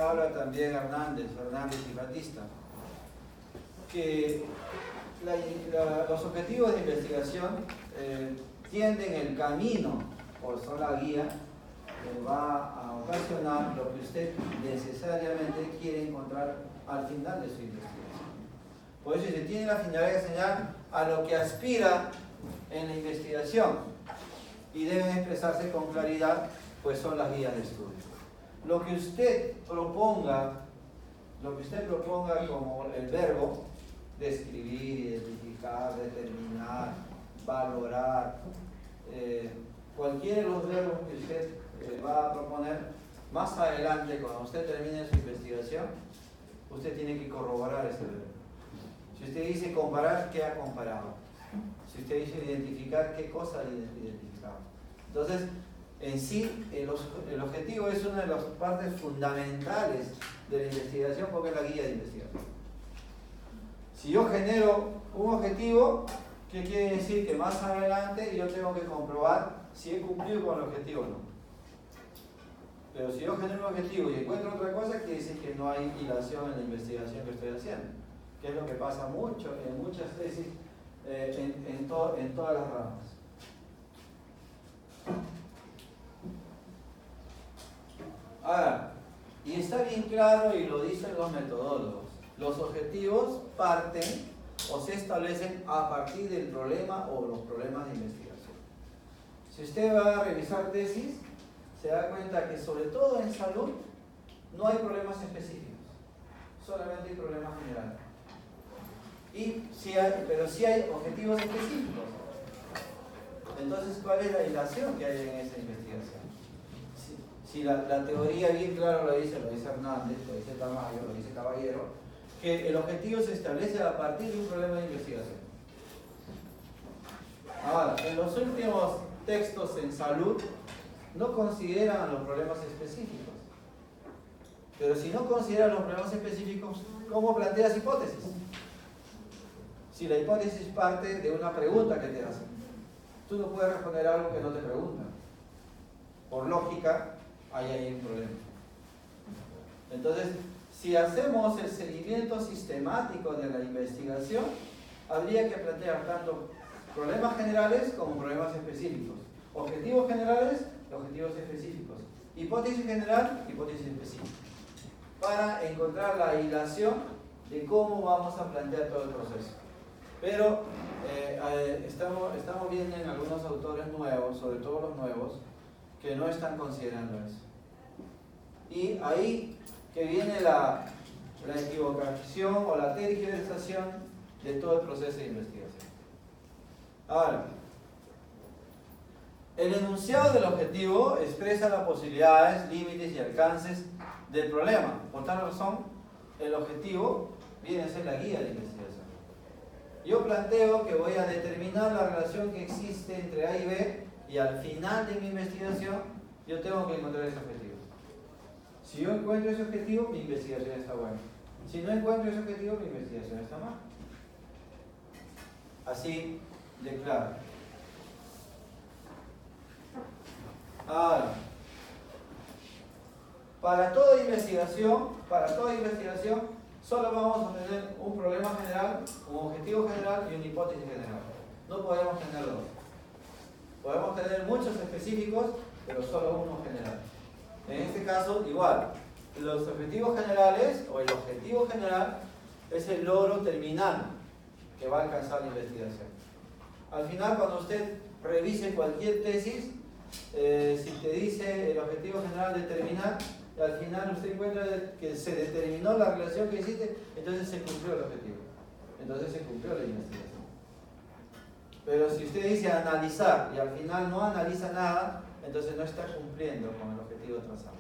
habla también Hernández y Batista, que los objetivos de investigación tienden el camino, o son la guía, que va a ocasionar lo que usted necesariamente quiere encontrar al final de su investigación. Por eso se tiene la finalidad de enseñar a lo que aspira en la investigación y deben expresarse con claridad, pues son las guías de estudio. Lo que usted proponga como el verbo describir, identificar, determinar, valorar, cualquiera de los verbos que usted va a proponer, más adelante, cuando usted termine su investigación, usted tiene que corroborar ese verbo. Si usted dice comparar, ¿qué ha comparado? Si usted dice identificar, ¿qué cosa ha identificado? Entonces, en sí, el objetivo es una de las partes fundamentales de la investigación, porque es la guía de investigación. Si yo genero un objetivo, ¿qué quiere decir? Que más adelante yo tengo que comprobar si he cumplido con el objetivo o no. Pero si yo genero un objetivo y encuentro otra cosa, quiere decir que no hay hilación en la investigación que estoy haciendo, que es lo que pasa mucho en muchas tesis, en todas las ramas. Ahora, y está bien claro y lo dicen los metodólogos, los objetivos parten o se establecen a partir del problema o los problemas de investigación. Si usted va a revisar tesis, se da cuenta que sobre todo en salud no hay problemas específicos, solamente hay problemas generales. Pero sí hay objetivos específicos. Entonces, ¿cuál es la hilación que hay en esa investigación? Si la teoría bien claro lo dice Hernández, lo dice Tamayo, lo dice Caballero, que el objetivo se establece a partir de un problema de investigación. Ahora, en los últimos textos en salud no consideran los problemas específicos. Pero si no consideran los problemas específicos, ¿cómo planteas hipótesis? Si la hipótesis parte de una pregunta que te hacen, tú no puedes responder algo que no te preguntan. Por lógica, ahí hay un problema. Entonces, si hacemos el seguimiento sistemático de la investigación, habría que plantear tanto problemas generales como problemas específicos. Objetivos generales, objetivos específicos. Hipótesis general, hipótesis específica. Para encontrar la hilación de cómo vamos a plantear todo el proceso. Pero estamos viendo en algunos autores nuevos, sobre todo los nuevos, que no están considerando eso. Y ahí que viene la equivocación o la tergiversación de todo el proceso de investigación. Ahora, el enunciado del objetivo expresa las posibilidades, límites y alcances del problema. Por tal razón, el objetivo viene a ser la guía de investigación. Yo planteo que voy a determinar la relación que existe entre A y B y al final de mi investigación yo tengo que encontrar ese objetivo. Si yo encuentro ese objetivo, mi investigación está buena. Si no encuentro ese objetivo, mi investigación está mal. Así de claro. Ahora, para toda investigación, solo vamos a tener un problema general, un objetivo general y una hipótesis general. No podemos tener dos. Podemos tener muchos específicos, pero solo uno general. En este caso, igual, los objetivos generales, o el objetivo general, es el logro terminal que va a alcanzar la investigación. Al final, cuando usted revise cualquier tesis, si te dice el objetivo general determinar, al final usted encuentra que se determinó la relación que existe, entonces se cumplió el objetivo. Entonces se cumplió la investigación. Pero si usted dice analizar y al final no analiza nada, entonces no está cumpliendo con el objetivo trazado.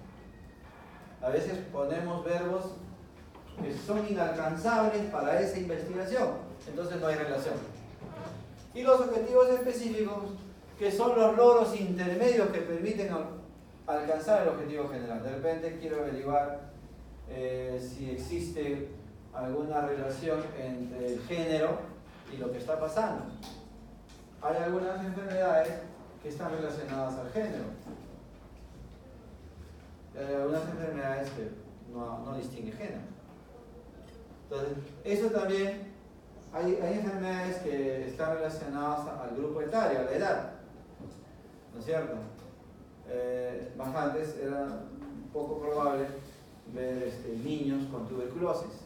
A veces ponemos verbos que son inalcanzables para esa investigación, entonces no hay relación. Y los objetivos específicos, que son los logros intermedios que permiten alcanzar el objetivo general. De repente quiero averiguar si existe alguna relación entre el género y lo que está pasando. Hay algunas enfermedades que están relacionadas al género. Hay algunas enfermedades que no distingue género. Entonces, eso también, hay enfermedades que están relacionadas al grupo etario, a la edad, ¿no es cierto? Más antes era poco probable ver niños con tuberculosis.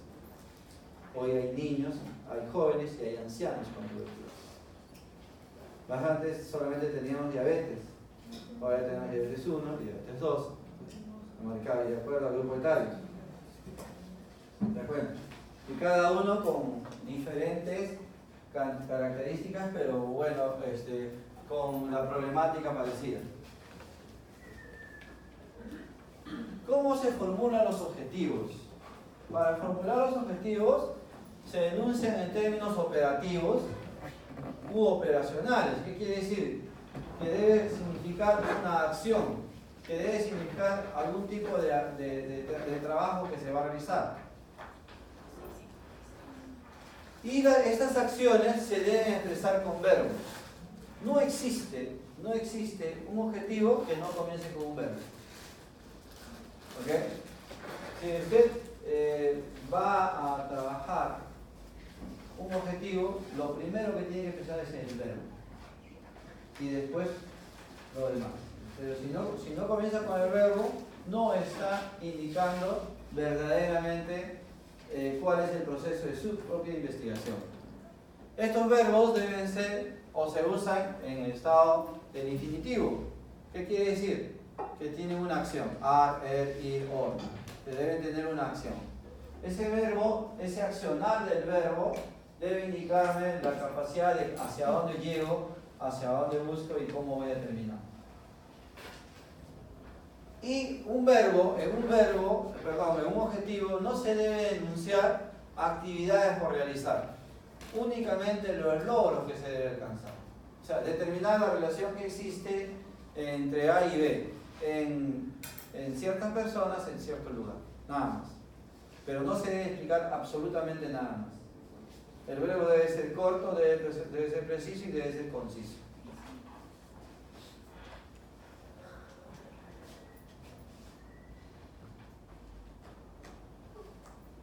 Hoy hay niños, hay jóvenes y hay ancianos con tuberculosis. Más antes solamente teníamos diabetes, ahora tenemos diabetes 1 y diabetes 2, marcado de acuerdo al grupo etario. ¿De acuerdo? Y cada uno con diferentes características, pero bueno, con la problemática parecida. ¿Cómo se formulan los objetivos? Para formular los objetivos se enuncian en términos operativos u operacionales. ¿Qué quiere decir? Que debe significar una acción, que debe significar algún tipo de trabajo que se va a realizar. Y estas acciones se deben expresar con verbos. No existe un objetivo que no comience con un verbo. ¿Ok? Si usted va a trabajar un objetivo, lo primero que tiene que expresar es el verbo. Y después lo demás. Pero si no comienza con el verbo, no está indicando verdaderamente cuál es el proceso de su propia investigación. Estos verbos deben ser o se usan en el estado del infinitivo. ¿Qué quiere decir? Que tienen una acción. Ar, ir, or. Que deben tener una acción. Ese verbo, ese accionar del verbo, debe indicarme la capacidad de hacia dónde llego, hacia dónde busco y cómo voy a terminar. Y en un objetivo no se debe enunciar actividades por realizar, únicamente los logros que se debe alcanzar. O sea, determinar la relación que existe entre A y B en ciertas personas en cierto lugar, nada más. Pero no se debe explicar absolutamente nada más. El verbo debe ser corto, debe ser preciso y debe ser conciso.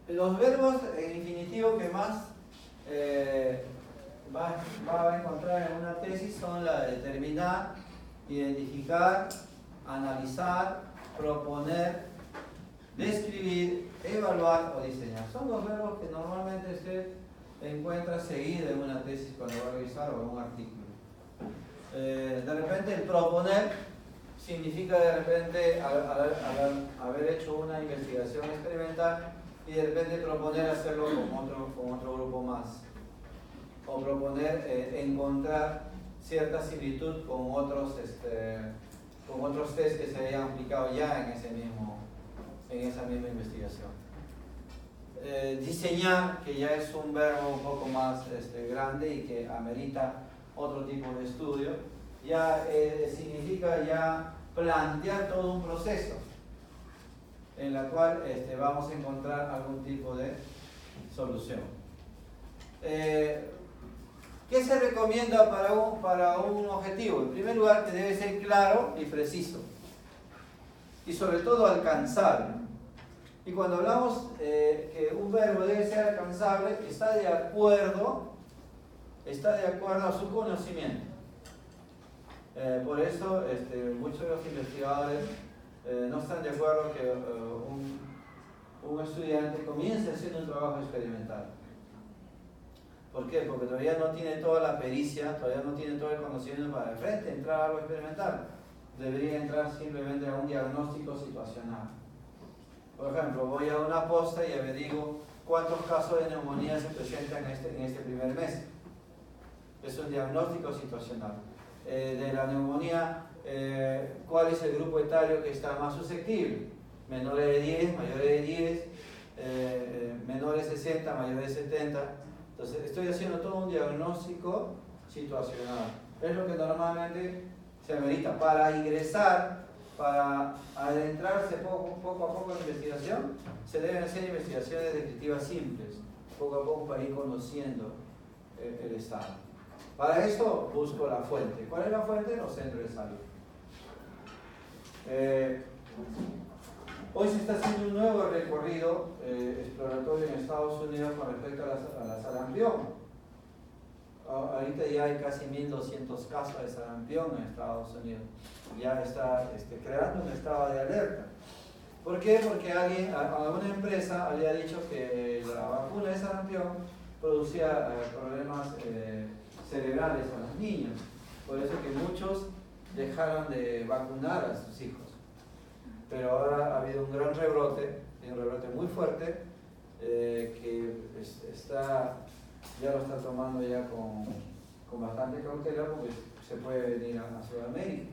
Los verbos en infinitivo que más va a encontrar en una tesis son la de determinar, identificar, analizar, proponer, describir, evaluar o diseñar. Son los verbos que normalmente usted encuentra seguido en una tesis cuando va a revisar o en un artículo. De repente el proponer significa de repente haber hecho una investigación experimental y de repente proponer hacerlo con otro grupo más. O proponer encontrar cierta similitud con otros test que se hayan aplicado ya en esa misma investigación. Diseñar, que ya es un verbo un poco más grande y que amerita otro tipo de estudio, ya significa ya plantear todo un proceso en la cual vamos a encontrar algún tipo de solución. ¿Qué se recomienda para un objetivo? En primer lugar, que debe ser claro y preciso y sobre todo alcanzable. Y cuando hablamos que un verbo debe ser alcanzable, está de acuerdo a su conocimiento. Por eso muchos de los investigadores no están de acuerdo que un estudiante comience haciendo un trabajo experimental. ¿Por qué? Porque todavía no tiene toda la pericia, todavía no tiene todo el conocimiento para de frente entrar a algo experimental. Debería entrar simplemente a un diagnóstico situacional. Por ejemplo, voy a una posta y averiguo cuántos casos de neumonía se presentan en este primer mes. Es un diagnóstico situacional. De la neumonía, ¿cuál es el grupo etario que está más susceptible? Menores de 10, mayores de 10, menores de 60, mayores de 70. Entonces, estoy haciendo todo un diagnóstico situacional. Es lo que normalmente se amerita para ingresar, para adentrarse poco a poco en la investigación. Se deben hacer investigaciones descriptivas simples, poco a poco para ir conociendo el estado. Para eso busco la fuente. ¿Cuál es la fuente? Los centros de salud. Hoy se está haciendo un nuevo recorrido exploratorio en Estados Unidos con respecto a la sarampión. Ahorita ya hay casi 1200 casos de sarampión en Estados Unidos. Ya está creando un estado de alerta. ¿Por qué? Porque alguna empresa había dicho que la vacuna de sarampión producía problemas cerebrales a los niños. Por eso que muchos dejaron de vacunar a sus hijos. Pero ahora ha habido un gran rebrote, un rebrote muy fuerte, que ya lo está tomando ya con bastante cautela, porque se puede venir a Sudamérica.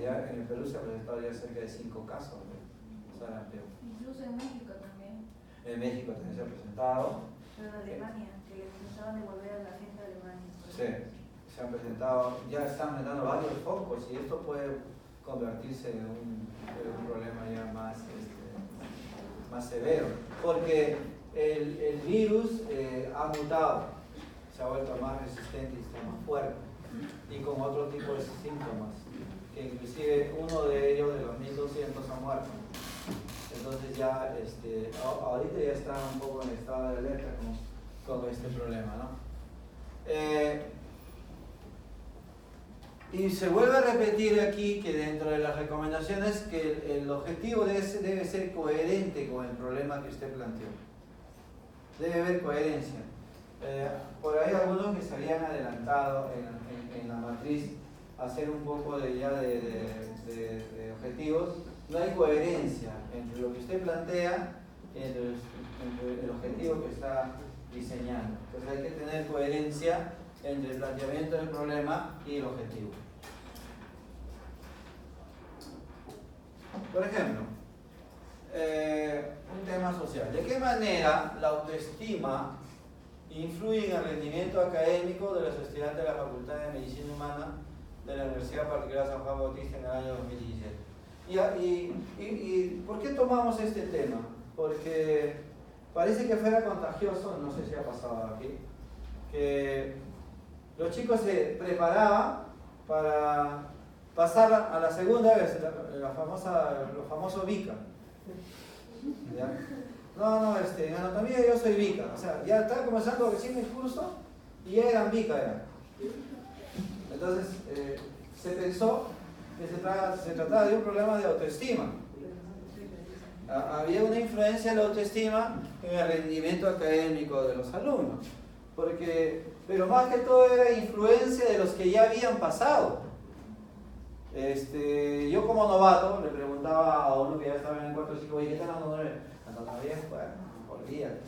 Ya en el Perú se ha presentado ya cerca de 5 casos de sarampión. Incluso en México también. En México también se ha presentado. Pero en Alemania, que le pensaban devolver a la gente de Alemania. Sí, se han presentado, ya están dando varios focos y esto puede convertirse en un problema ya más severo, porque el virus ha mutado, se ha vuelto más resistente y está más fuerte, y con otro tipo de síntomas, que inclusive uno de ellos, de los 1200, ha muerto. Entonces ya, ahorita ya está un poco en estado de alerta con este problema, ¿no? Y se vuelve a repetir aquí que dentro de las recomendaciones que el objetivo debe ser coherente con el problema que usted planteó. Debe haber coherencia. Por ahí algunos que se habían adelantado en la matriz a hacer un poco de objetivos. No hay coherencia entre lo que usted plantea y entre el objetivo que está diseñando. Entonces hay que tener coherencia entre el planteamiento del problema y el objetivo. Por ejemplo, un tema social. ¿De qué manera la autoestima influye en el rendimiento académico de los estudiantes de la Facultad de Medicina Humana de la Universidad Particular San Juan Bautista en el año 2017? ¿Y por qué tomamos este tema? Porque parece que fuera contagioso, no sé si ha pasado aquí, que los chicos se preparaban para pasar a la segunda vez, los famosos VICA. ¿Ya? No, en anatomía yo soy VICA, o sea, ya estaba comenzando recién el curso y ya eran VICA. Ya. Entonces, se pensó que se trataba de un problema de autoestima. Había una influencia de la autoestima en el rendimiento académico de los alumnos. Pero más que todo era influencia de los que ya habían pasado. Yo como novato le preguntaba a uno que ya estaba en el cuarto ciclo, oye, ¿qué tal la anatomía? Bueno, olvídate.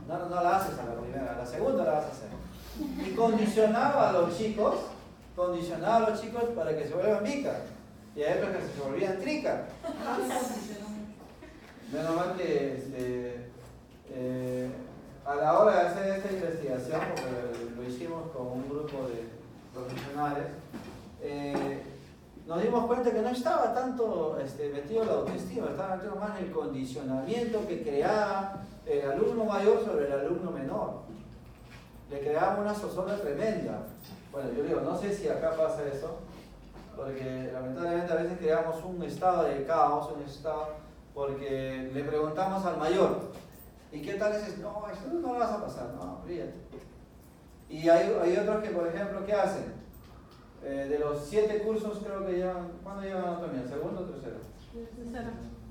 No la haces a la primera, a la segunda la vas a hacer. Y condicionaba a los chicos para que se vuelvan VICA. Y hay otros que se volvían TRICA. Menos mal que a la hora de hacer esta investigación, porque lo hicimos con un grupo de profesionales, nos dimos cuenta que no estaba tanto metido la autoestima, estaba metido más en el condicionamiento que creaba el alumno mayor sobre el alumno menor. Le creaba una zozobra tremenda. Bueno, yo digo, no sé si acá pasa eso, porque lamentablemente a veces creamos un estado de caos, porque le preguntamos al mayor, ¿y qué tal es eso? No, eso no lo vas a pasar, no, fíjate. Y hay otros que, por ejemplo, ¿qué hacen? De los 7 cursos creo que llevan, ¿cuándo llevan anatomía? ¿Segundo o tercero?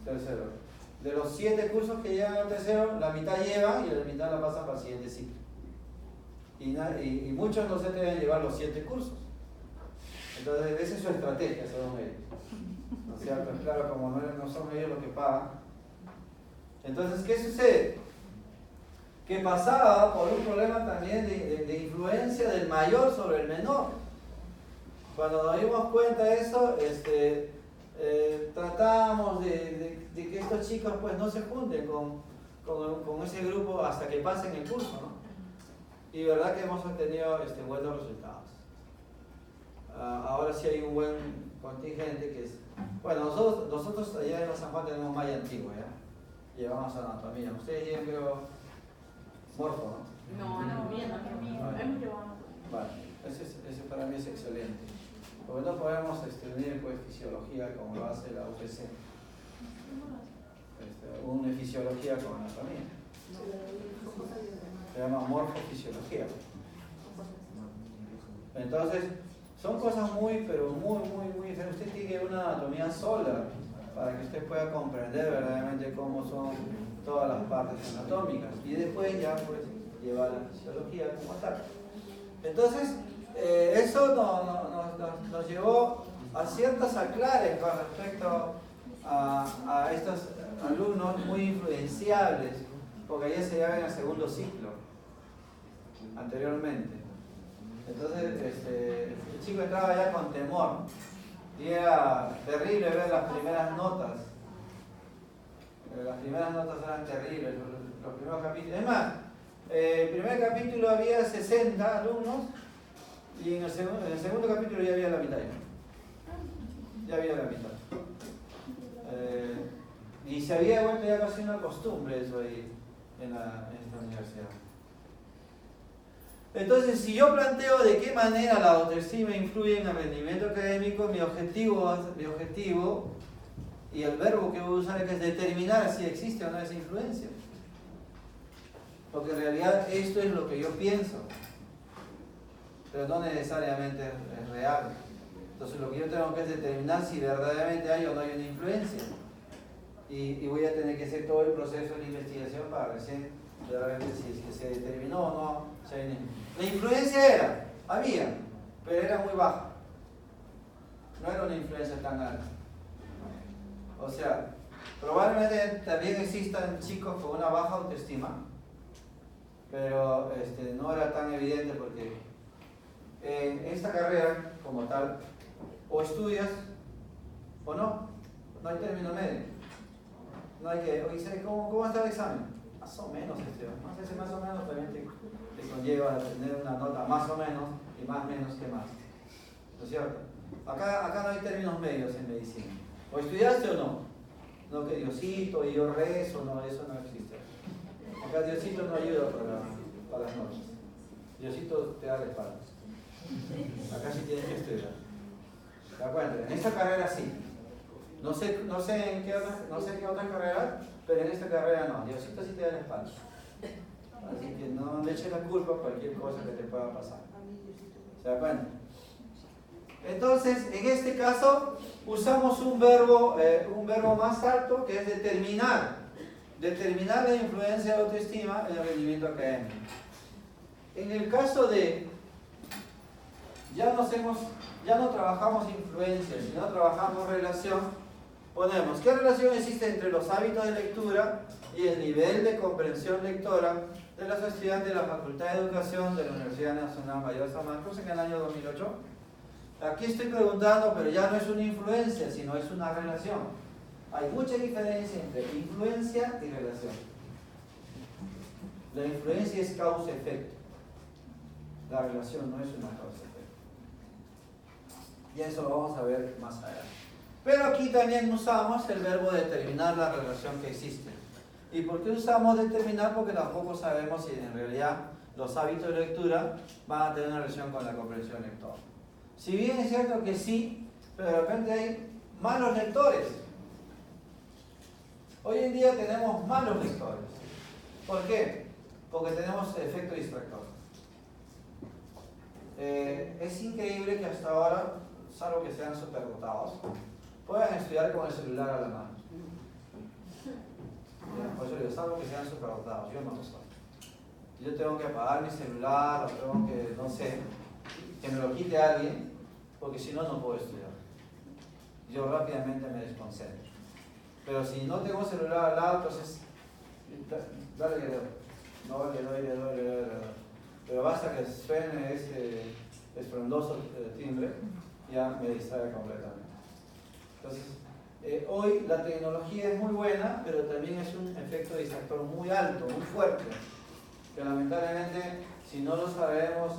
Tercero. De los 7 cursos que llevan al tercero, la mitad llevan y la mitad la pasan para el siguiente ciclo. Y muchos no se deben llevar los 7 cursos. Entonces, esa es su estrategia, según ellos. ¿No es cierto? Claro, como no son ellos los que pagan. Entonces, ¿qué sucede? Que pasaba por un problema también de influencia del mayor sobre el menor. Cuando nos dimos cuenta de eso, tratábamos de que estos chicos pues no se junten con ese grupo hasta que pasen el curso, ¿no? Y verdad que hemos obtenido buenos resultados. Ahora sí hay un buen contingente que es... Bueno, nosotros allá en San Juan tenemos malla antigua, ¿ya? Llevamos anatomía. Ustedes llevan, creo, morfo, ¿no? No, bien, hemos llevado. Vale, ese para mí es excelente. Porque no podemos unir pues fisiología como lo hace la UPC. una fisiología con anatomía. Se llama morfofisiología. Entonces, son cosas muy, pero muy diferentes. Usted tiene una anatomía sola para que usted pueda comprender verdaderamente cómo son todas las partes anatómicas. Y después ya pues llevar la fisiología como tal. Entonces, eso nos llevó a ciertos aclares con respecto a estos alumnos muy influenciables, porque ya se llevan en el segundo ciclo, anteriormente. Entonces, el chico entraba ya con temor, y era terrible ver las primeras notas. Las primeras notas eran terribles, los primeros capítulos. Es más, el primer capítulo había 60 alumnos, y en el segundo capítulo ya había la mitad. Ya había la mitad. Y se había vuelto ya casi una costumbre eso ahí en esta universidad. Entonces, si yo planteo de qué manera la autoestima influye en el rendimiento académico, mi objetivo y el verbo que voy a usar es determinar si existe o no esa influencia. Porque en realidad esto es lo que yo pienso, pero no necesariamente es real. Entonces lo que yo tengo que es determinar si verdaderamente hay o no hay una influencia. Y voy a tener que hacer todo el proceso de investigación para recién verdaderamente si se determinó o no. Si hay una influencia. La influencia había, pero era muy baja. No era una influencia tan alta. O sea, probablemente también existan chicos con una baja autoestima, pero no era tan evidente porque en esta carrera como tal, o estudias o no hay término medio. No hay que, oye, ¿cómo está el examen? Más o menos, ese más o menos también te conlleva a tener una nota más o menos y más menos que más. ¿No es cierto? Acá no hay términos medios en medicina. O estudiaste o no. No que Diosito y yo rezo, no, eso no existe. Acá Diosito no ayuda para las notas. Diosito te da la espalda. Acá sí tienes que estudiar. ¿Te das cuenta? En esta carrera sí. No sé en qué otra carrera, pero en esta carrera no. Diosito sí te da la espalda. Así que no le eches la culpa a cualquier cosa que te pueda pasar. ¿Se da cuenta? Entonces, en este caso, usamos un verbo más alto que es determinar. Determinar la influencia de autoestima en el rendimiento académico. En el caso de ya no trabajamos influencia, sino trabajamos relación, ponemos ¿qué relación existe entre los hábitos de lectura y el nivel de comprensión lectora de los estudiantes de la Facultad de Educación de la Universidad Nacional Mayor de San Marcos en el año 2008? Aquí estoy preguntando, pero ya no es una influencia, sino es una relación. Hay mucha diferencia entre influencia y relación. La influencia es causa-efecto. La relación no es una causa-efecto. Y eso lo vamos a ver más adelante. Pero aquí también usamos el verbo determinar la relación que existe. ¿Y por qué usamos determinar? Porque tampoco sabemos si en realidad los hábitos de lectura van a tener una relación con la comprensión lectora. Si bien es cierto que sí, pero de repente hay malos lectores. Hoy en día tenemos malos lectores. ¿Por qué? Porque tenemos efecto distractor. Es increíble que hasta ahora, salvo que sean superdotados, puedan estudiar con el celular a la mano. Por eso digo, salvo que sean superdotados, yo no lo soy. Yo tengo que apagar mi celular, o tengo que, no sé, que me lo quite alguien, porque si no, no puedo estudiar. Yo rápidamente me desconcentro. Pero si no tengo celular al lado, entonces, dale que le doy. No, le doy. Pero basta que suene ese estruendoso timbre, ya me distrae completamente. Entonces, hoy la tecnología es muy buena, pero también es un efecto distractor muy alto, muy fuerte, que lamentablemente, si no lo sabemos,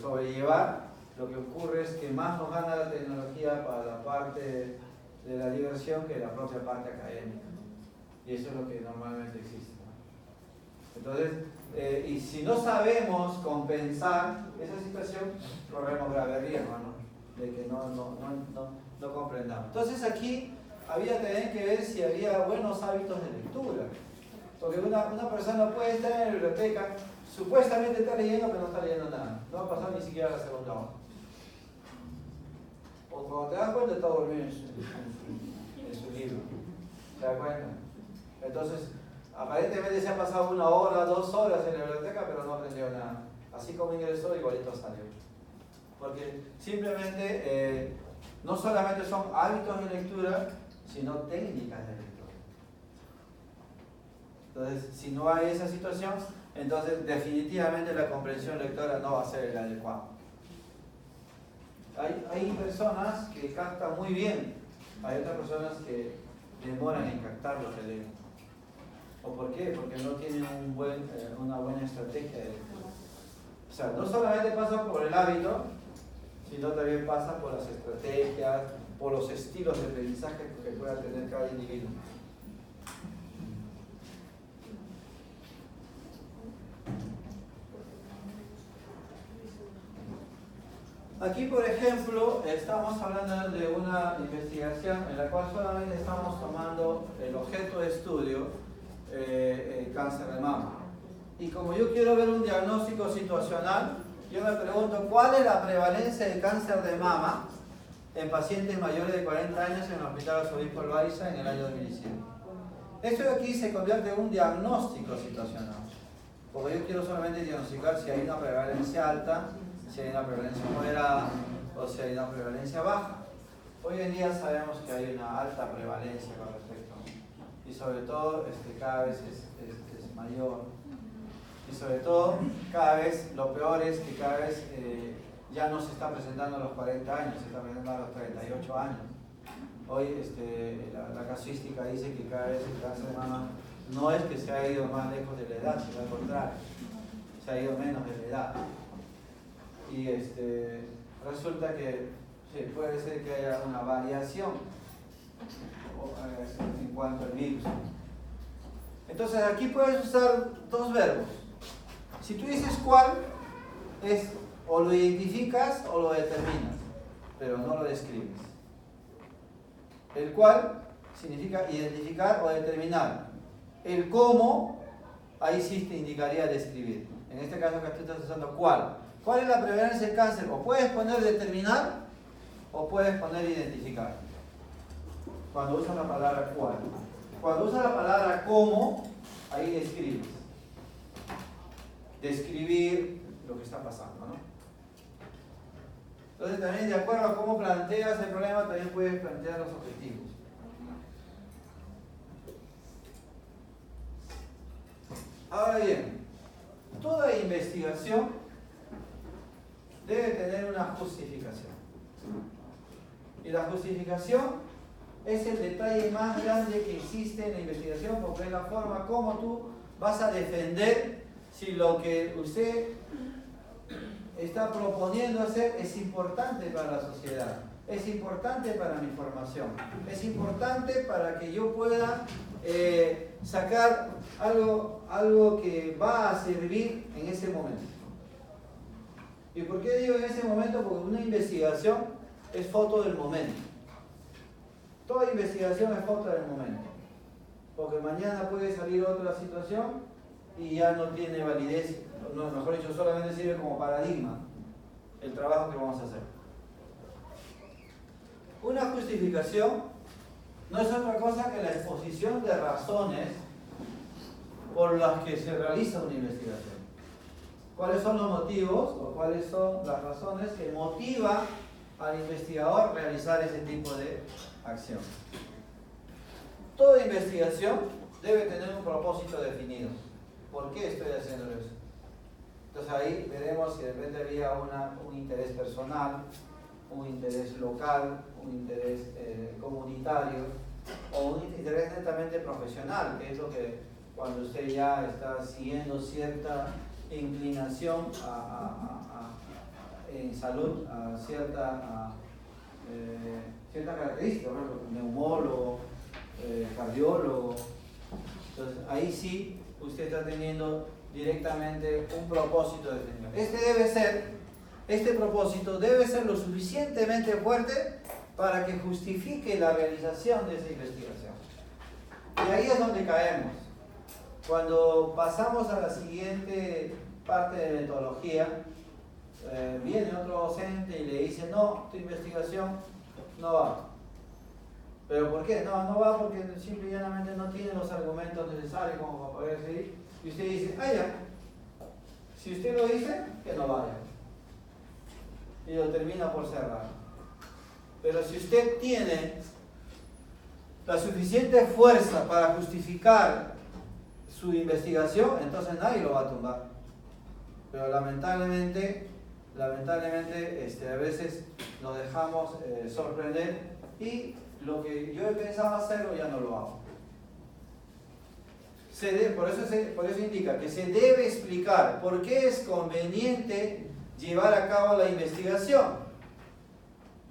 sobrellevar, lo que ocurre es que más nos gana la tecnología para la parte de la diversión que la propia parte académica. Y eso es lo que normalmente existe. Entonces, y si no sabemos compensar esa situación, corremos grave riesgo, ¿no? De que no comprendamos. Entonces aquí había también que ver si había buenos hábitos de lectura. Porque una persona puede estar en la biblioteca, supuestamente está leyendo, pero no está leyendo nada. No va a pasar ni siquiera la segunda hoja. O cuando te das cuenta, está dormido en su libro. ¿Te das cuenta? Entonces, aparentemente se ha pasado 1 hora, 2 horas en la biblioteca, pero no aprendió nada. Así como ingresó, igualito salió. Porque simplemente no solamente son hábitos de lectura, sino técnicas de lectura. Entonces, si no hay esa situación, entonces definitivamente la comprensión lectora no va a ser el adecuado. Hay personas que captan muy bien, hay otras personas que demoran en captar lo que leen. ¿O por qué? Porque no tienen una buena estrategia de lectura. O sea, no solamente pasa por el hábito, sino también pasa por las estrategias, por los estilos de aprendizaje que pueda tener cada individuo. Aquí, por ejemplo, estamos hablando de una investigación en la cual solamente estamos tomando el objeto de estudio, el cáncer de mama. Y como yo quiero ver un diagnóstico situacional, yo me pregunto cuál es la prevalencia de cáncer de mama en pacientes mayores de 40 años en el Hospital Arzobispo Loaiza en el año 2007. Esto de aquí se convierte en un diagnóstico situacional, porque yo quiero solamente diagnosticar si hay una prevalencia alta, si hay una prevalencia moderada o si hay una prevalencia baja. Hoy en día sabemos que hay una alta prevalencia con respecto, y sobre todo cada vez es mayor, y sobre todo cada vez lo peor es que cada vez ya no se está presentando a los 40 años, se está presentando a los 38 años. Hoy la casuística dice que cada vez el cáncer de mama no es que se ha ido más lejos de la edad, sino al contrario, se ha ido menos de la edad. Y resulta que puede ser que haya una variación en cuanto al virus. Entonces aquí puedes usar 2 verbos. Si tú dices cuál, es o lo identificas o lo determinas, pero no lo describes. El cuál significa identificar o determinar. El cómo, ahí sí te indicaría describir. En este caso que tú estás usando cuál. ¿Cuál es la prevalencia del cáncer? O puedes poner determinar o puedes poner identificar. Cuando usas la palabra cuál. Cuando usas la palabra cómo, ahí describes. Describir lo que está pasando, ¿no? Entonces también de acuerdo a cómo planteas el problema, también puedes plantear los objetivos. Ahora bien, toda investigación debe tener una justificación. Y la justificación es el detalle más grande que existe en la investigación, porque es la forma como tú vas a defender si lo que usted está proponiendo hacer es importante para la sociedad, es importante para mi formación, es importante para que yo pueda sacar algo que va a servir en ese momento. ¿Y por qué digo en ese momento? Porque una investigación es foto del momento. Toda investigación es foto del momento. Porque mañana puede salir otra situación y ya no tiene validez, no, mejor dicho, solamente sirve como paradigma el trabajo que vamos a hacer. Una justificación no es otra cosa que la exposición de razones por las que se realiza una investigación. ¿Cuáles son los motivos o cuáles son las razones que motivan al investigador a realizar ese tipo de acción? Toda investigación debe tener un propósito definido. ¿Por qué estoy haciendo eso? Entonces ahí veremos si de repente había un interés personal, un interés local, un interés comunitario o un interés netamente profesional, que es lo que cuando usted ya está siguiendo cierta inclinación en salud a cierta característica, por ejemplo, neumólogo, cardiólogo. Entonces ahí sí usted está teniendo directamente un propósito definido. Este propósito debe ser lo suficientemente fuerte para que justifique la realización de esa investigación. Y ahí es donde caemos. Cuando pasamos a la siguiente parte de metodología, viene otro docente y le dice, no, tu investigación no va. ¿Pero por qué? No va porque simple y llanamente no tiene los argumentos necesarios como para poder seguir. Y usted dice, ya, si usted lo dice, que no vaya. Y lo termina por cerrar. Pero si usted tiene la suficiente fuerza para justificar su investigación, entonces nadie lo va a tumbar. Pero lamentablemente a veces nos dejamos sorprender y lo que yo he pensado hacerlo ya no lo hago. Por eso indica que se debe explicar por qué es conveniente llevar a cabo la investigación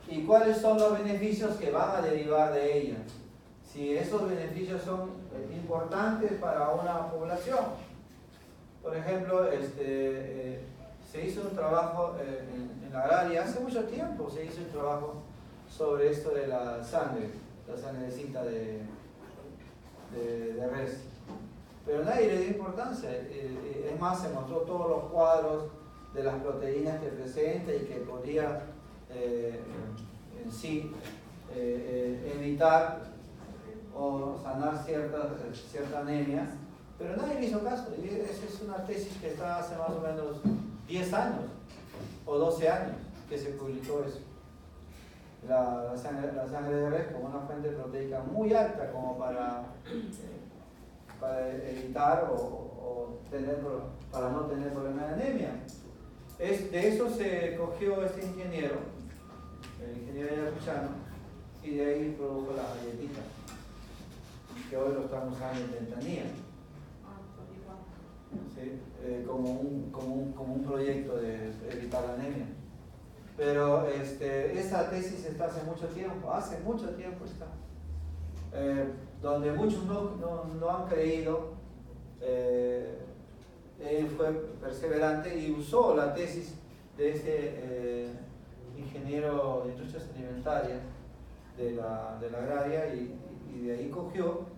y cuáles son los beneficios que van a derivar de ella. Si esos beneficios son importantes para una población. Por ejemplo, se hizo un trabajo en la agraria, hace mucho tiempo se hizo un trabajo sobre esto de la sangrecita de res. Pero nadie le dio importancia. Es más, se mostró todos los cuadros de las proteínas que presenta y que podría en sí evitar o sanar cierta anemia, pero nadie le hizo caso. Y esa es una tesis que está hace más o menos 10 años o 12 años que se publicó eso. La sangre de res como una fuente proteica muy alta como para evitar para no tener problema de anemia. De eso se cogió este ingeniero, el ingeniero Ayacuchano, y de ahí produjo las galletitas que hoy lo están usando en Ventanilla, ¿sí? como un proyecto de evitar la anemia. Pero esa tesis está hace mucho tiempo está, donde muchos no han creído. Él fue perseverante y usó la tesis de este ingeniero de industrias alimentarias de la agraria y de ahí cogió,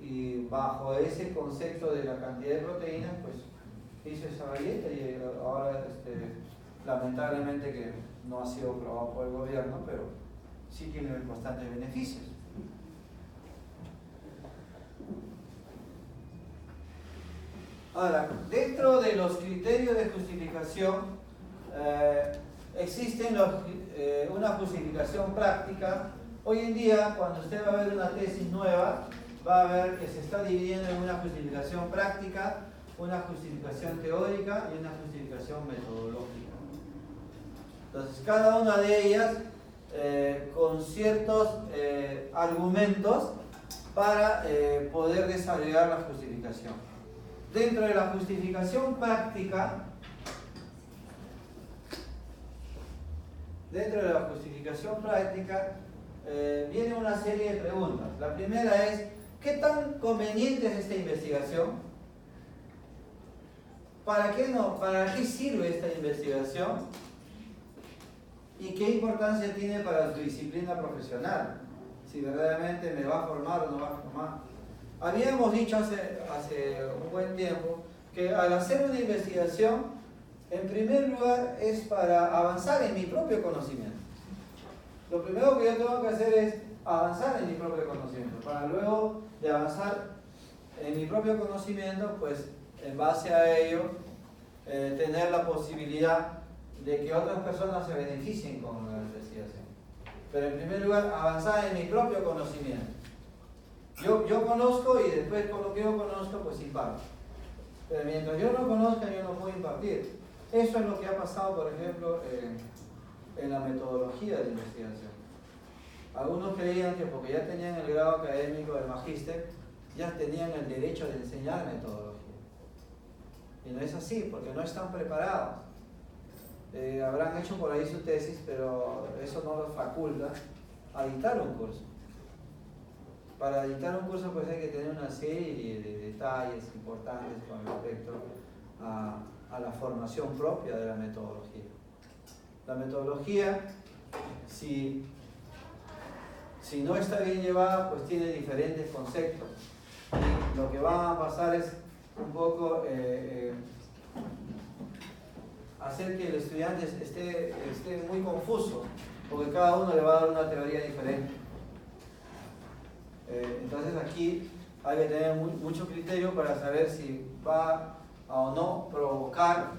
y bajo ese concepto de la cantidad de proteínas pues hizo esa galleta, y ahora lamentablemente que no ha sido aprobado por el gobierno, pero sí tiene bastantes beneficios. Ahora, dentro de los criterios de justificación existen una justificación práctica. Hoy en día, cuando usted va a ver una tesis nueva, va a ver que se está dividiendo en una justificación práctica, una justificación teórica y una justificación metodológica. Entonces, cada una de ellas con ciertos argumentos para poder desarrollar la justificación. Dentro de la justificación práctica, viene una serie de preguntas. La primera es, ¿qué tan conveniente es esta investigación? ¿Para qué sirve esta investigación? ¿Y qué importancia tiene para tu disciplina profesional? Si verdaderamente me va a formar o no va a formar. Habíamos dicho hace un buen tiempo que al hacer una investigación, en primer lugar es para avanzar en mi propio conocimiento. Lo primero que yo tengo que hacer es avanzar en mi propio conocimiento, para luego de avanzar en mi propio conocimiento, pues en base a ello, tener la posibilidad de que otras personas se beneficien con la investigación. Pero en primer lugar, avanzar en mi propio conocimiento. Yo conozco y después con lo que yo conozco, pues imparto. Pero mientras yo no conozca, yo no puedo impartir. Eso es lo que ha pasado, por ejemplo, en la metodología de la investigación. Algunos creían que porque ya tenían el grado académico del magíster, ya tenían el derecho de enseñar metodología. Y no es así, porque no están preparados. Habrán hecho por ahí su tesis, pero eso no los faculta a dictar un curso. Para dictar un curso pues hay que tener una serie de detalles importantes con respecto a la formación propia de la metodología. La metodología, si si no está bien llevada, pues tiene diferentes conceptos. Y lo que va a pasar es un poco hacer que el estudiante esté muy confuso, porque cada uno le va a dar una teoría diferente. Entonces aquí hay que tener mucho criterio para saber si va o no provocar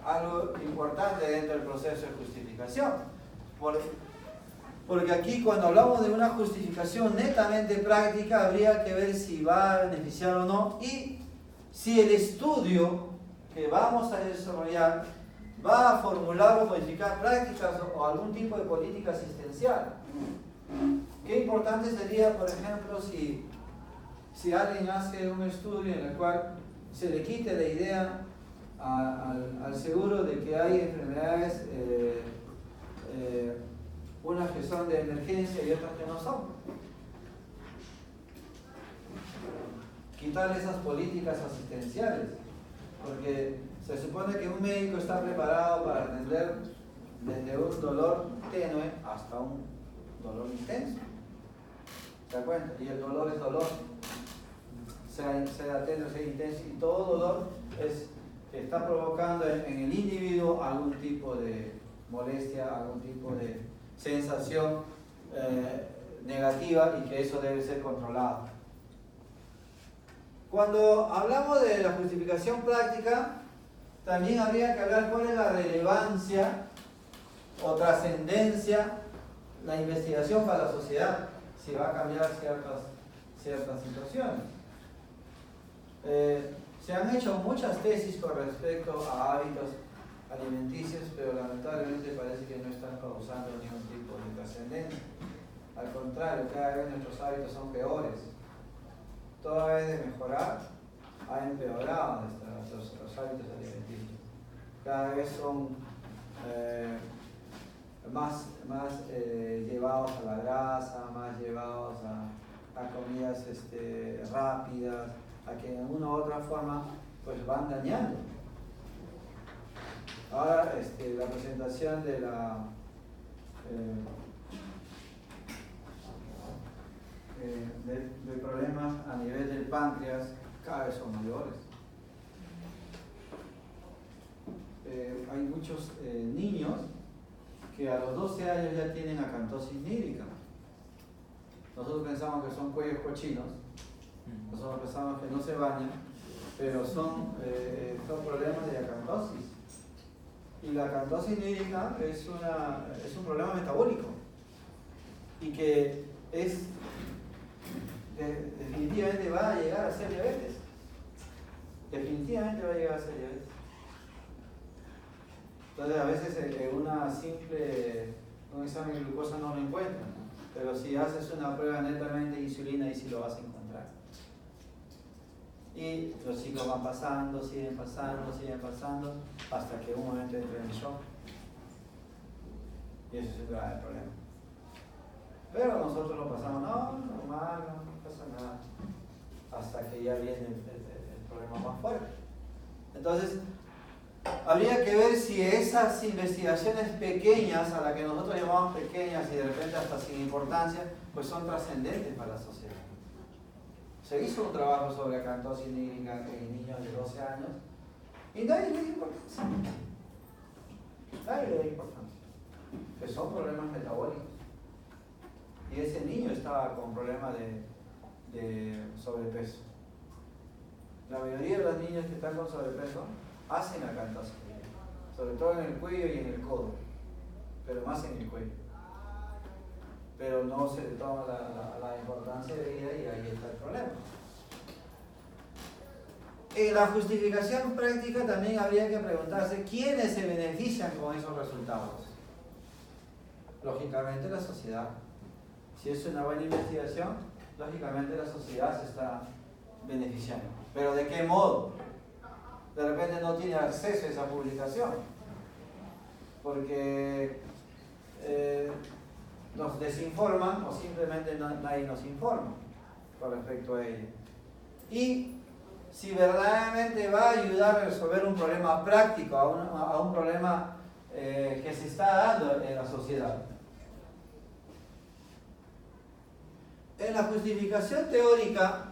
algo importante dentro del proceso de justificación. Porque aquí cuando hablamos de una justificación netamente práctica, habría que ver si va a beneficiar o no y si el estudio que vamos a desarrollar va a formular o modificar prácticas o algún tipo de política asistencial. Qué importante sería, por ejemplo, si alguien hace un estudio en el cual se le quite la idea al seguro de que hay enfermedades, unas que son de emergencia y otras que no son. Quitar esas políticas asistenciales, porque se supone que un médico está preparado para atender desde un dolor tenue hasta un dolor intenso. ¿Se da cuenta? Y el dolor es dolor, sea tenue, sea intenso, y todo dolor está provocando en el individuo algún tipo de molestia, algún tipo de sensación negativa, y que eso debe ser controlado. Cuando hablamos de la justificación práctica, también habría que hablar cuál es la relevancia o trascendencia la investigación para la sociedad, si va a cambiar ciertas situaciones. Se han hecho muchas tesis con respecto a hábitos alimenticios, pero lamentablemente parece que no están causando ningún tipo de trascendencia. Al contrario, cada vez nuestros hábitos son peores. Toda vez de mejorar, ha empeorado los hábitos alimenticios. Cada vez son más llevados a la grasa, más llevados a comidas rápidas, a que de una u otra forma pues van dañando. Ahora la presentación de problemas a nivel del páncreas cada vez son mayores. Hay muchos niños que a los 12 años ya tienen acantosis nídrica. Nosotros pensamos que son cuellos cochinos, nosotros pensamos que no se bañan, pero son problemas de acantosis. Y la acantosis nídrica es un problema metabólico y que definitivamente va a llegar a ser diabetes. Definitivamente va a llegar a ser diabetes. Entonces a veces un examen de glucosa no lo encuentran, pero si haces una prueba netamente de insulina, ahí sí lo vas a encontrar. Y los ciclos van pasando, siguen pasando, hasta que un momento entra en shock. Y eso es un grave problema. Pero nosotros lo pasamos, normal, no pasa nada, hasta que ya viene el problema más fuerte. Entonces, habría que ver si esas investigaciones pequeñas, a las que nosotros llamamos pequeñas y de repente hasta sin importancia, pues son trascendentes para la sociedad. Se hizo un trabajo sobre acantosis nídrica en niños de 12 años y nadie le dio importancia. Nadie le dio importancia. Que son problemas metabólicos. Y ese niño estaba con problemas de sobrepeso. La mayoría de los niños que están con sobrepeso hacen acantosis nídrica, sobre todo en el cuello y en el codo, pero más en el cuello. Pero no se le toma la importancia de vida y ahí está el problema. En la justificación práctica también habría que preguntarse quiénes se benefician con esos resultados. Lógicamente la sociedad. Si es una buena investigación, lógicamente la sociedad se está beneficiando. ¿Pero de qué modo? De repente no tiene acceso a esa publicación, porque nos desinforman o simplemente nadie nos informa con respecto a ello. Y si verdaderamente va a ayudar a resolver un problema práctico, a un problema que se está dando en la sociedad. En la justificación teórica,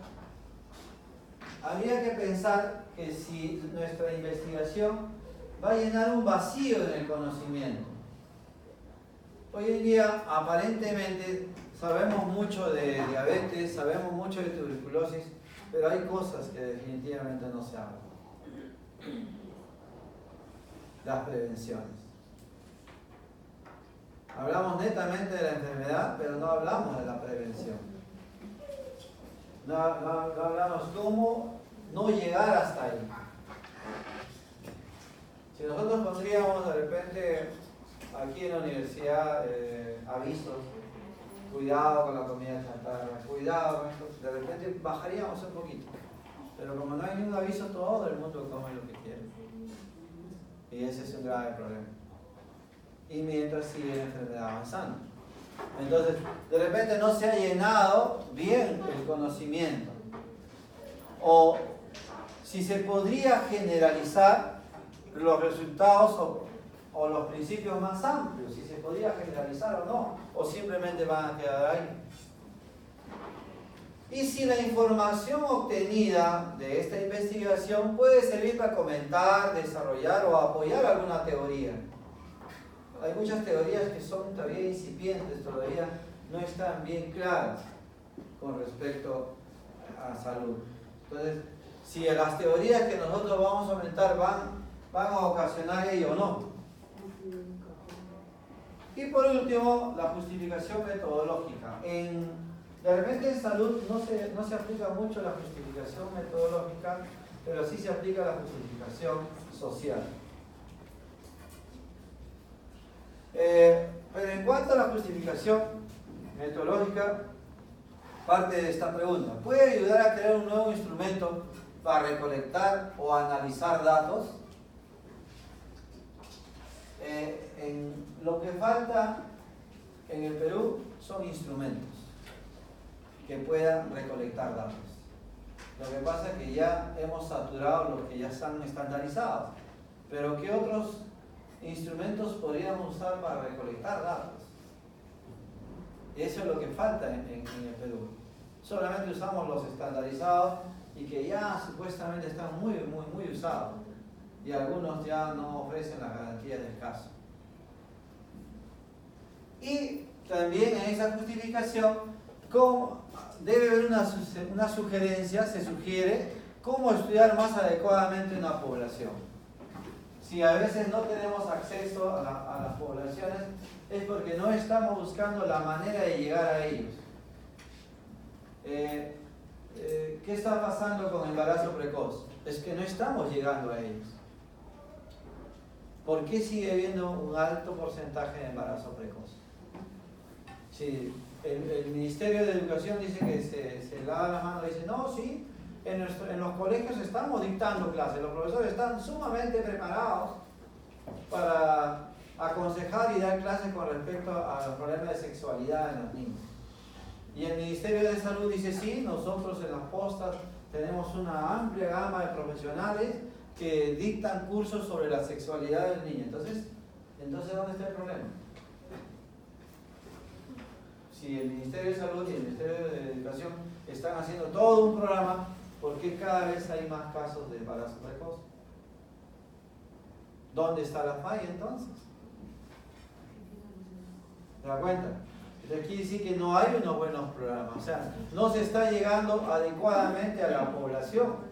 habría que pensar que si nuestra investigación va a llenar un vacío en el conocimiento. Hoy en día, aparentemente, sabemos mucho de diabetes, sabemos mucho de tuberculosis, pero hay cosas que definitivamente no se hablan. Las prevenciones. Hablamos netamente de la enfermedad, pero no hablamos de la prevención. No hablamos cómo no llegar hasta ahí. Si nosotros pondríamos de repente aquí en la universidad avisos, cuidado con la comida chatarra, cuidado con esto, de repente bajaríamos un poquito. Pero como no hay ningún aviso, todo el mundo come lo que quiere. Y ese es un grave problema. Y mientras sigue la enfermedad avanzando. Entonces, de repente no se ha llenado bien el conocimiento. O si se podría generalizar los resultados o los principios más amplios, si se podría generalizar o no, o simplemente van a quedar ahí. Y si la información obtenida de esta investigación puede servir para comentar, desarrollar o apoyar alguna teoría. Hay muchas teorías que son todavía incipientes, todavía no están bien claras con respecto a salud. Entonces, si las teorías que nosotros vamos a aumentar van a ocasionar ello o no. Y por último, la justificación metodológica. De repente en salud no se aplica mucho la justificación metodológica, pero sí se aplica la justificación social. Pero en cuanto a la justificación metodológica, parte de esta pregunta: ¿puede ayudar a crear un nuevo instrumento para recolectar o analizar datos? Lo que falta en el Perú son instrumentos que puedan recolectar datos. Lo que pasa es que ya hemos saturado los que ya están estandarizados. Pero ¿qué otros instrumentos podríamos usar para recolectar datos? Eso es lo que falta en el Perú. Solamente usamos los estandarizados y que ya supuestamente están muy usados. Y algunos ya no ofrecen las garantías del caso. Y también en esa justificación, debe haber una sugerencia, se sugiere cómo estudiar más adecuadamente una población. Si a veces no tenemos acceso a las poblaciones, es porque no estamos buscando la manera de llegar a ellos. ¿Qué está pasando con el embarazo precoz? Es que no estamos llegando a ellos. ¿Por qué sigue habiendo un alto porcentaje de embarazo precoz? Si el Ministerio de Educación dice que se lava la mano y dice, no, sí, en los colegios estamos dictando clases, los profesores están sumamente preparados para aconsejar y dar clases con respecto a los problemas de sexualidad en los niños. Y el Ministerio de Salud dice, sí, nosotros en las postas tenemos una amplia gama de profesionales que dictan cursos sobre la sexualidad del niño. Entonces ¿dónde está el problema? Si el Ministerio de Salud y el Ministerio de Educación están haciendo todo un programa, ¿por qué cada vez hay más casos de embarazo precoz? ¿Dónde está la falla entonces? ¿Se da cuenta? Entonces quiere decir que no hay unos buenos programas, o sea, no se está llegando adecuadamente a la población.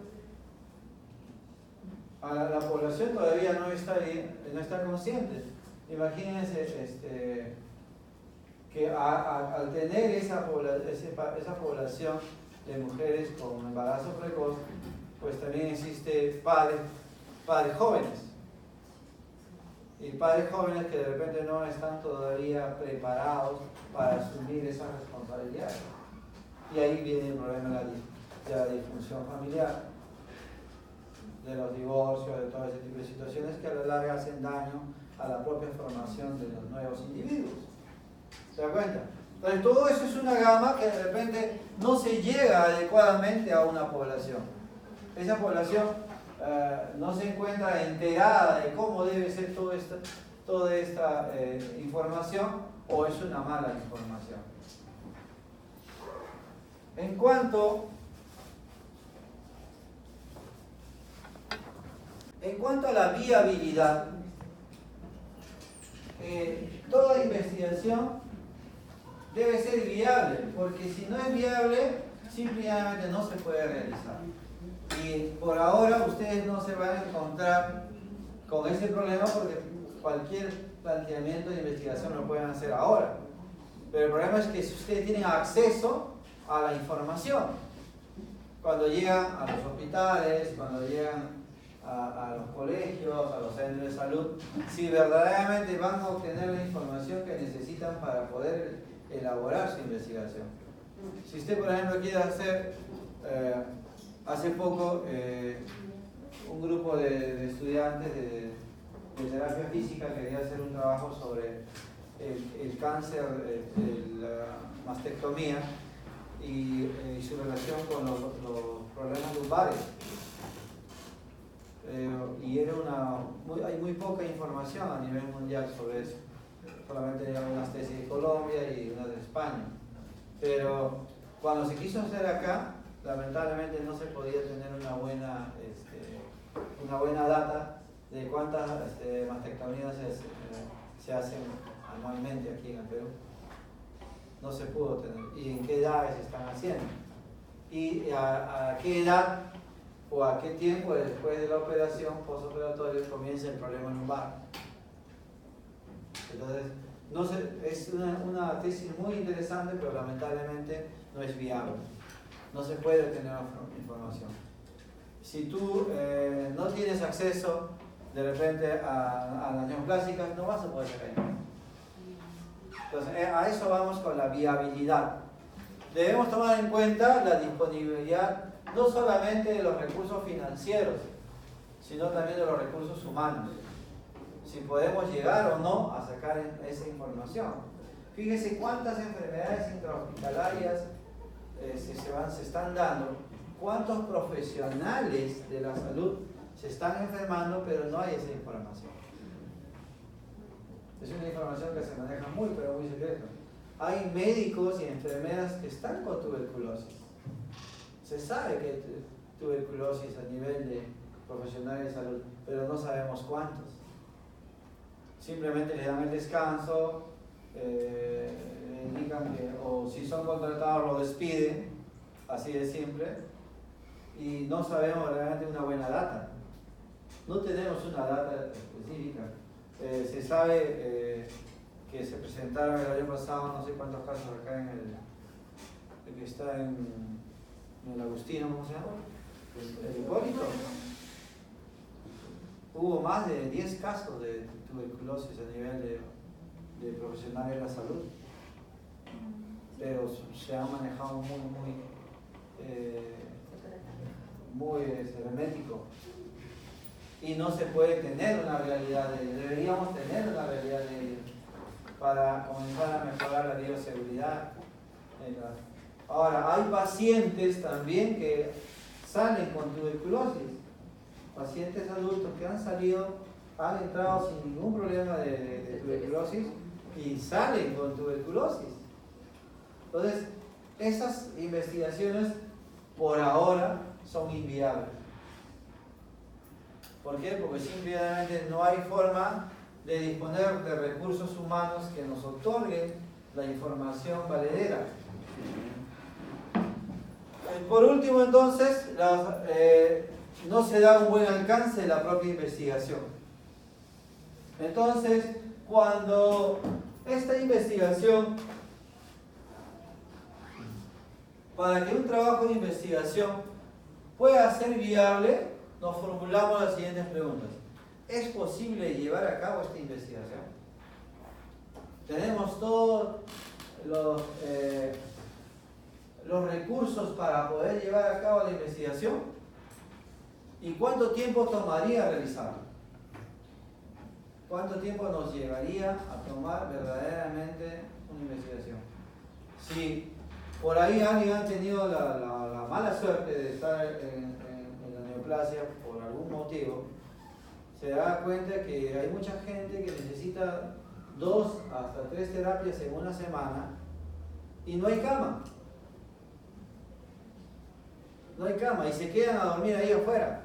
La población todavía no está consciente. Imagínense que al tener esa población de mujeres con embarazo precoz, pues también existe padres jóvenes. Y padres jóvenes que de repente no están todavía preparados para asumir esa responsabilidad. Y ahí viene el problema de la disfunción familiar, de los divorcios, de todo ese tipo de situaciones que a la larga hacen daño a la propia formación de los nuevos individuos. ¿Se da cuenta? Entonces todo eso es una gama que de repente no se llega adecuadamente a una población. Esa población no se encuentra enterada de cómo debe ser toda esta información, o es una mala información. En cuanto a la viabilidad, toda investigación debe ser viable, porque si no es viable, simplemente no se puede realizar. Y por ahora ustedes no se van a encontrar con ese problema porque cualquier planteamiento de investigación lo pueden hacer ahora. Pero el problema es que si ustedes tienen acceso a la información, cuando llegan a los hospitales, cuando llegan a los colegios, a los centros de salud, si verdaderamente van a obtener la información que necesitan para poder elaborar su investigación. Si usted, por ejemplo, quiere hacer, hace poco, un grupo de estudiantes de terapia física quería hacer un trabajo sobre el cáncer, la mastectomía y su relación con los problemas lumbares. Y era hay muy poca información a nivel mundial sobre eso. Solamente hay unas tesis de Colombia y unas de España. Pero cuando se quiso hacer acá, lamentablemente no se podía tener una buena data de cuántas mastectomías se hacen anualmente aquí en el Perú. No se pudo tener. ¿Y en qué edades se están haciendo? ¿Y a qué edad o a qué tiempo después de la operación postoperatoria comienza el problema lumbar? Entonces, es una tesis muy interesante, pero lamentablemente no es viable. No se puede tener información. Si tú no tienes acceso de repente a las neoplásicas, no vas a poder sacar información. Entonces, a eso vamos con la viabilidad. Debemos tomar en cuenta la disponibilidad no solamente de los recursos financieros, sino también de los recursos humanos. Si podemos llegar o no a sacar esa información. Fíjese cuántas enfermedades intrahospitalarias se están dando, cuántos profesionales de la salud se están enfermando, pero no hay esa información. Es una información que se maneja muy, pero muy secreta. Hay médicos y enfermeras que están con tuberculosis. Se sabe que hay tuberculosis a nivel de profesionales de salud, pero no sabemos cuántos. Simplemente le dan el descanso, le indican que, o si son contratados, lo despiden, así de simple, y no sabemos realmente una buena data. No tenemos una data específica. Se sabe que se presentaron el año pasado no sé cuántos casos acá en el que está en el Agustino, ¿cómo se llama? El Hipólito. Hubo más de 10 casos de tuberculosis a nivel de profesionales de la salud, pero se han manejado muy hermético. Y no se puede tener una realidad de ello. Deberíamos tener una realidad de ello para comenzar a mejorar la bioseguridad. Ahora, hay pacientes también que salen con tuberculosis, pacientes adultos que han entrado sin ningún problema de tuberculosis y salen con tuberculosis. Entonces, esas investigaciones por ahora son inviables. ¿Por qué? Porque simplemente no hay forma de disponer de recursos humanos que nos otorguen la información valedera. Por último, entonces, no se da un buen alcance de la propia investigación. Entonces, cuando esta investigación, para que un trabajo de investigación pueda ser viable, nos formulamos las siguientes preguntas. ¿Es posible llevar a cabo esta investigación? ¿Tenemos todos los recursos para poder llevar a cabo la investigación? ¿Y cuánto tiempo tomaría realizarlo? ¿Cuánto tiempo nos llevaría a tomar verdaderamente una investigación? Si por ahí alguien ha tenido la mala suerte de estar en la neoplasia por algún motivo, se da cuenta que hay mucha gente que necesita 2 hasta 3 terapias en una semana y no hay cama. No hay cama y se quedan a dormir ahí afuera.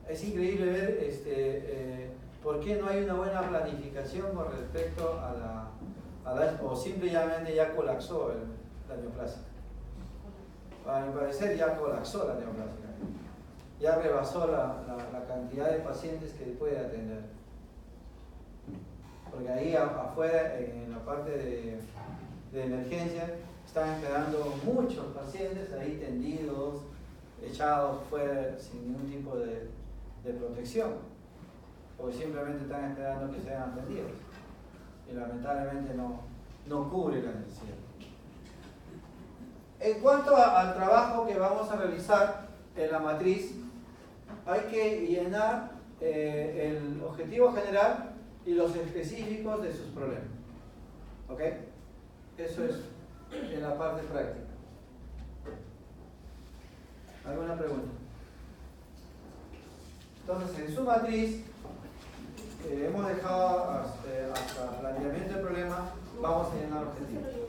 Es increíble ver por qué no hay una buena planificación con respecto a o simplemente ya colapsó la neoplástica. A mi parecer ya colapsó la neoplástica. Ya rebasó la cantidad de pacientes que puede atender. Porque ahí afuera, en la parte de emergencia, están esperando muchos pacientes ahí tendidos, echados fuera sin ningún tipo de protección, porque simplemente están esperando que sean atendidos y lamentablemente no cubre la necesidad. En cuanto al trabajo que vamos a realizar en la matriz, hay que llenar el objetivo general y los específicos de sus problemas. ¿Ok? Eso es en la parte práctica. ¿Alguna pregunta? Entonces, en su matriz, hemos dejado hasta planteamiento del problema, vamos a llenar objetivos.